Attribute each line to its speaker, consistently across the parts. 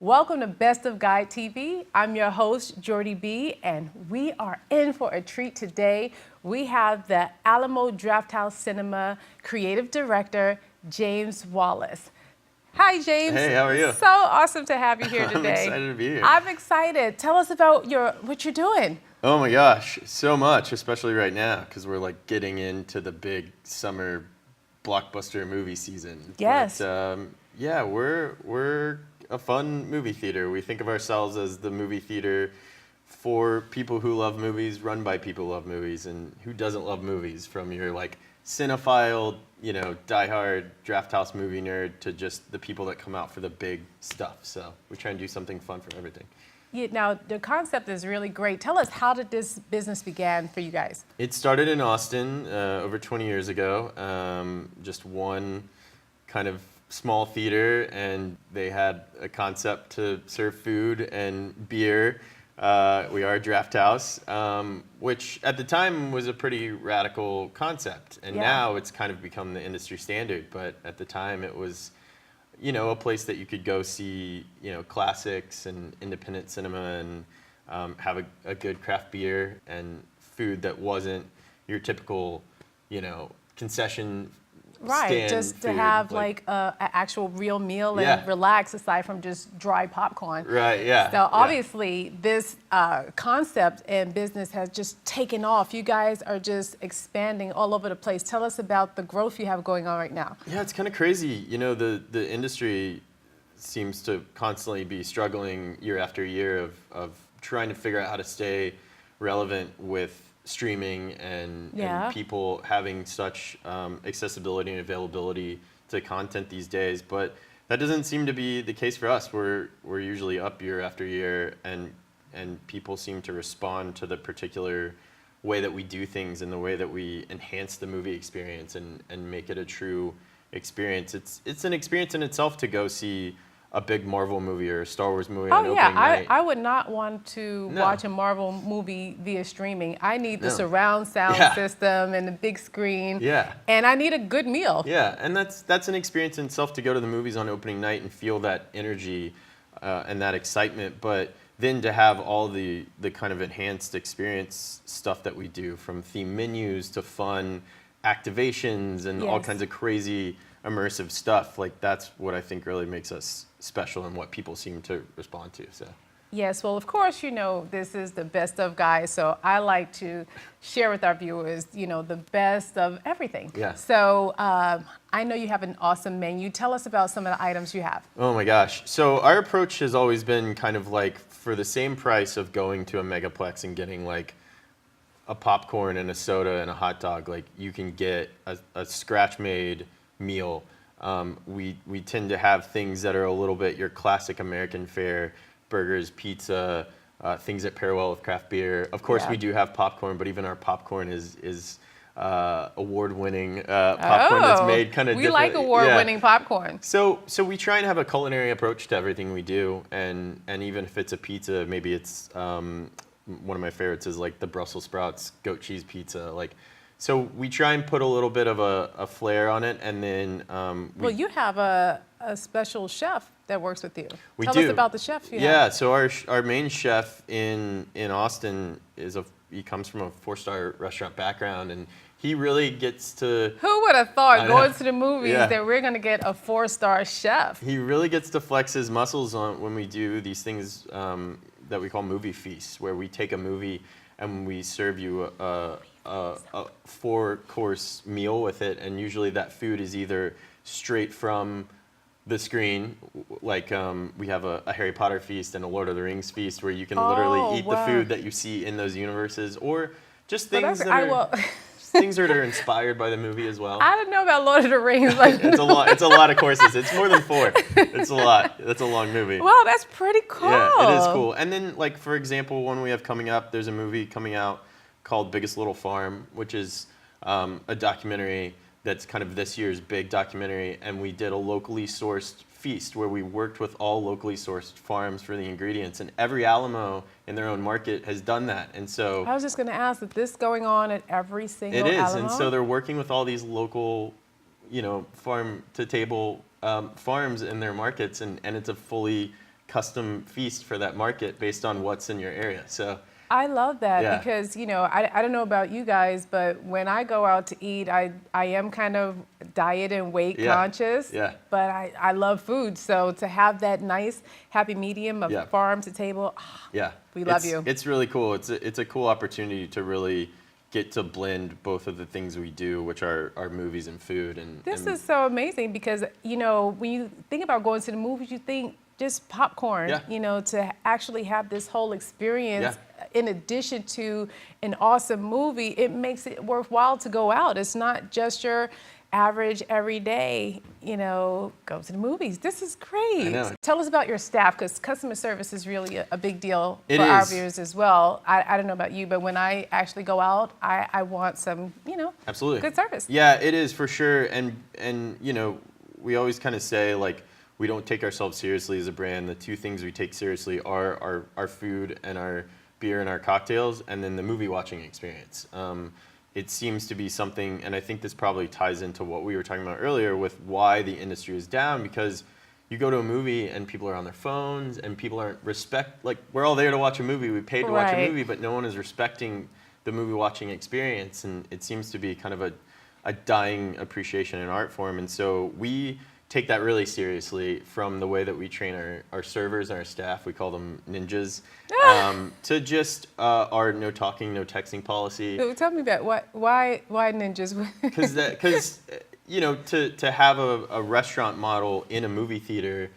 Speaker 1: Welcome to Best of Guide TV. I'm your host, Jordi B, and we are in for a treat today. We have the Alamo Drafthouse Cinema creative director, James Wallace. Hi, James.
Speaker 2: Hey, how are you?
Speaker 1: So awesome to have you here today.
Speaker 2: I'm excited to be here.
Speaker 1: I'm excited. Tell us about what you're doing.
Speaker 2: Oh my gosh, so much, especially right now, because we're like getting into the big summer blockbuster movie season.
Speaker 1: Yes.
Speaker 2: But, yeah, we're a fun movie theater. We think of ourselves as the movie theater for people who love movies, run by people who love movies, and who doesn't love movies, from your like cinephile, diehard Drafthouse movie nerd to just the people that come out for the big stuff. So we try and do something fun for everything.
Speaker 1: Yeah, now, the concept is really great. Tell us, how did this business begin for you guys?
Speaker 2: It started in Austin over 20 years ago. Just one kind of small theater, and they had a concept to serve food and beer. We are a draft house, which at the time was a pretty radical concept. And now it's kind of become the industry standard. But at the time it was, a place that you could go see, classics and independent cinema and have a good craft beer and food that wasn't your typical, concession
Speaker 1: Right, just to
Speaker 2: food.
Speaker 1: have like an actual real meal and relax aside from just dry popcorn.
Speaker 2: Right, yeah.
Speaker 1: So obviously this concept and business has just taken off. You guys are just expanding all over the place. Tell us about the growth you have going on right now.
Speaker 2: Yeah, it's kind of crazy. The industry seems to constantly be struggling year after year of trying to figure out how to stay relevant with streaming and people having such accessibility and availability to content these days. But that doesn't seem to be the case for us. We're usually up year after year, and people seem to respond to the particular way that we do things and the way that we enhance the movie experience and make it a true experience. It's an experience in itself to go see a big Marvel movie or a Star Wars movie on opening night.
Speaker 1: I would not want to watch a Marvel movie via streaming. I need the surround sound system and the big screen.
Speaker 2: Yeah.
Speaker 1: And I need a good meal.
Speaker 2: Yeah, and that's an experience in itself to go to the movies on opening night and feel that energy and that excitement. But then to have all the kind of enhanced experience stuff that we do, from theme menus to fun activations and all kinds of crazy immersive stuff, like that's what I think really makes us special and what people seem to respond to. So
Speaker 1: yes, well, of course, this is the best of guys, so I like to share with our viewers, the best of everything.
Speaker 2: Yeah.
Speaker 1: So I know you have an awesome menu. Tell us about some of the items you have.
Speaker 2: Oh my gosh. So our approach has always been kind of like, for the same price of going to a megaplex and getting like a popcorn and a soda and a hot dog, like you can get a scratch-made meal. We tend to have things that are a little bit your classic American fare: burgers, pizza, things that pair well with craft beer. Of course, we do have popcorn, but even our popcorn is award-winning popcorn that's made kind of different.
Speaker 1: We like award-winning popcorn.
Speaker 2: So we try and have a culinary approach to everything we do, and even if it's a pizza, maybe it's one of my favorites is like the Brussels sprouts goat cheese pizza. So we try and put a little bit of a flair on it, and then
Speaker 1: well, you have a special chef that works with you.
Speaker 2: Tell
Speaker 1: us about the chef you have.
Speaker 2: Yeah, so our main chef in Austin he comes from a 4-star restaurant background, and he really gets to...
Speaker 1: Who would have thought going to the movies that we're going to get a 4-star chef?
Speaker 2: He really gets to flex his muscles when we do these things that we call movie feasts, where we take a movie and we serve you a 4-course meal with it, and usually that food is either straight from the screen, like we have a Harry Potter feast and a Lord of the Rings feast, where you can literally eat the food that you see in those universes, or just things things that are inspired by the movie as well.
Speaker 1: I didn't know about Lord of the Rings.
Speaker 2: It's a lot. It's a lot of courses. It's more than 4. It's a lot. That's a long movie.
Speaker 1: Well, that's pretty cool.
Speaker 2: Yeah, it is cool. And then, like, for example, one we have coming up, there's a movie coming out called Biggest Little Farm, which is a documentary that's kind of this year's big documentary, and we did a locally sourced feast where we worked with all locally sourced farms for the ingredients, and every Alamo in their own market has done that. And so
Speaker 1: I was just going to ask, is this going on at every single Alamo?
Speaker 2: It is, and so they're working with all these local, farm to table farms in their markets, and it's a fully custom feast for that market based on what's in your area. So
Speaker 1: I love that
Speaker 2: Yeah.
Speaker 1: because, I don't know about you guys, but when I go out to eat, I am kind of diet and weight
Speaker 2: Yeah.
Speaker 1: conscious,
Speaker 2: Yeah.
Speaker 1: but I love food. So to have that nice happy medium of
Speaker 2: Yeah.
Speaker 1: farm to table,
Speaker 2: yeah,
Speaker 1: we love you.
Speaker 2: It's really cool. It's a cool opportunity to really get to blend both of the things we do, which are movies and food. And
Speaker 1: This
Speaker 2: and
Speaker 1: is so amazing because, when you think about going to the movies, you think just popcorn,
Speaker 2: Yeah.
Speaker 1: to actually have this whole experience
Speaker 2: Yeah.
Speaker 1: in addition to an awesome movie, it makes it worthwhile to go out. It's not just your average everyday, go to the movies. This is great.
Speaker 2: I know.
Speaker 1: Tell us about your staff because customer service is really a big deal
Speaker 2: It
Speaker 1: for our
Speaker 2: is.
Speaker 1: viewers as well. I don't know about you, but when I actually go out, I want some,
Speaker 2: Absolutely.
Speaker 1: good service.
Speaker 2: Yeah, it is for sure. And we always kind of say like we don't take ourselves seriously as a brand. The two things we take seriously are our food and our beer and our cocktails, and then the movie watching experience. It seems to be something, and I think this probably ties into what we were talking about earlier with why the industry is down, because you go to a movie and people are on their phones and people aren't like we're all there to watch a movie, we paid to watch a
Speaker 1: Right.
Speaker 2: movie, but no one is respecting the movie watching experience, and it seems to be kind of a dying appreciation in art form. And so we take that really seriously from the way that we train our servers and our staff, we call them ninjas, to just our no talking, no texting policy.
Speaker 1: So tell me about why ninjas?
Speaker 2: Because to have a restaurant model in a movie theater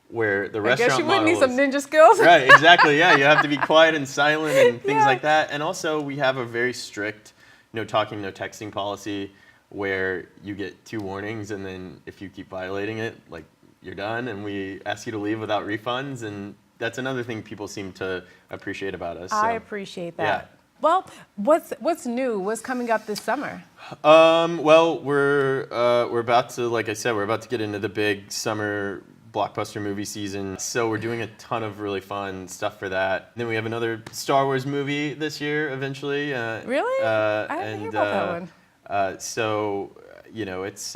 Speaker 2: where the
Speaker 1: I
Speaker 2: restaurant
Speaker 1: guess you would
Speaker 2: model
Speaker 1: need some
Speaker 2: is-
Speaker 1: ninja skills.
Speaker 2: Right, exactly. Yeah, you have to be quiet and silent and things
Speaker 1: Yeah.
Speaker 2: like that. And also, we have a very strict no talking, no texting policy where you get 2 warnings, and then if you keep violating it, like you're done, and we ask you to leave without refunds. And that's another thing people seem to appreciate about us.
Speaker 1: I
Speaker 2: so.
Speaker 1: appreciate
Speaker 2: Yeah.
Speaker 1: that. Well, what's new? What's coming up this summer?
Speaker 2: Well, we're about to, like I said, we're about to get into the big summer blockbuster movie season. So we're doing a ton of really fun stuff for that. Then we have another Star Wars movie this year, eventually.
Speaker 1: Really? I didn't hear about that one.
Speaker 2: So it's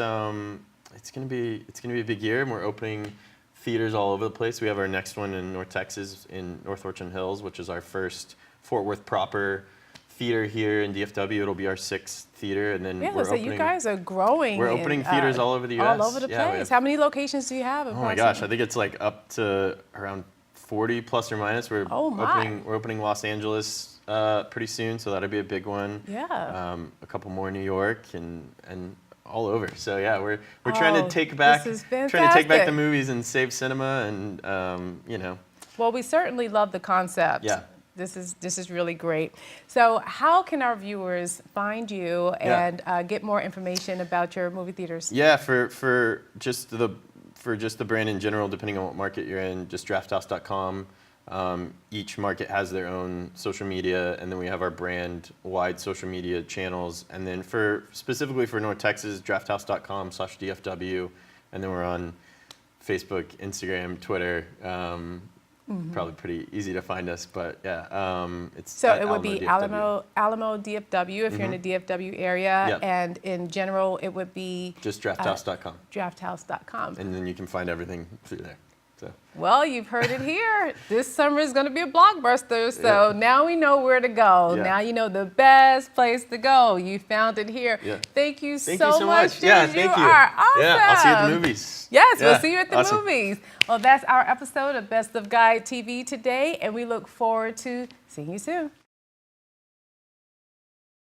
Speaker 2: gonna be a big year, and we're opening theaters all over the place. We have our next one in North Texas, in North Orchard Hills, which is our first Fort Worth proper theater here in DFW. It'll be our 6th theater, and then
Speaker 1: Yeah,
Speaker 2: we're
Speaker 1: so
Speaker 2: opening.
Speaker 1: you guys are growing.
Speaker 2: We're
Speaker 1: in,
Speaker 2: opening theaters all over the U.S.
Speaker 1: All over the
Speaker 2: Yeah, we
Speaker 1: place.
Speaker 2: have-
Speaker 1: How many locations do you have?
Speaker 2: Oh my gosh, I think it's like up to around 40 plus or minus. We're
Speaker 1: Oh my.
Speaker 2: we're opening Los Angeles pretty soon, so that'll be a big one.
Speaker 1: Yeah.
Speaker 2: A couple more in New York and all over. So yeah, we're trying to take back
Speaker 1: this is
Speaker 2: trying to take back
Speaker 1: fantastic.
Speaker 2: the movies and save cinema, and
Speaker 1: Well, we certainly love the concept.
Speaker 2: Yeah.
Speaker 1: This is really great. So, how can our viewers find you
Speaker 2: Yeah.
Speaker 1: and get more information about your movie theaters?
Speaker 2: Yeah, for just the brand in general, depending on what market you're in, just drafthouse.com. Each market has their own social media, and then we have our brand-wide social media channels. And then specifically for North Texas, drafthouse.com/DFW, and then we're on Facebook, Instagram, Twitter. Probably pretty easy to find us, but yeah, it's
Speaker 1: So
Speaker 2: at
Speaker 1: it would be
Speaker 2: DFW.
Speaker 1: Alamo DFW if you're in the DFW area,
Speaker 2: Yep.
Speaker 1: and in general it would be
Speaker 2: Just drafthouse.com,
Speaker 1: drafthouse.com.
Speaker 2: and then you can find everything through there. So.
Speaker 1: Well, you've heard it here. This summer is going to be a blockbuster, so now we know where to go.
Speaker 2: Yeah.
Speaker 1: Now you know the best place to go. You found it here.
Speaker 2: Yeah.
Speaker 1: Thank you
Speaker 2: Thank
Speaker 1: so
Speaker 2: you so much.
Speaker 1: dude.
Speaker 2: Yeah, thank you.
Speaker 1: are awesome.
Speaker 2: Yeah, I'll see you at the movies.
Speaker 1: Yes,
Speaker 2: Yeah,
Speaker 1: we'll see you at the
Speaker 2: awesome.
Speaker 1: movies. Well, that's our episode of Best of Guide TV today, and we look forward to seeing you soon.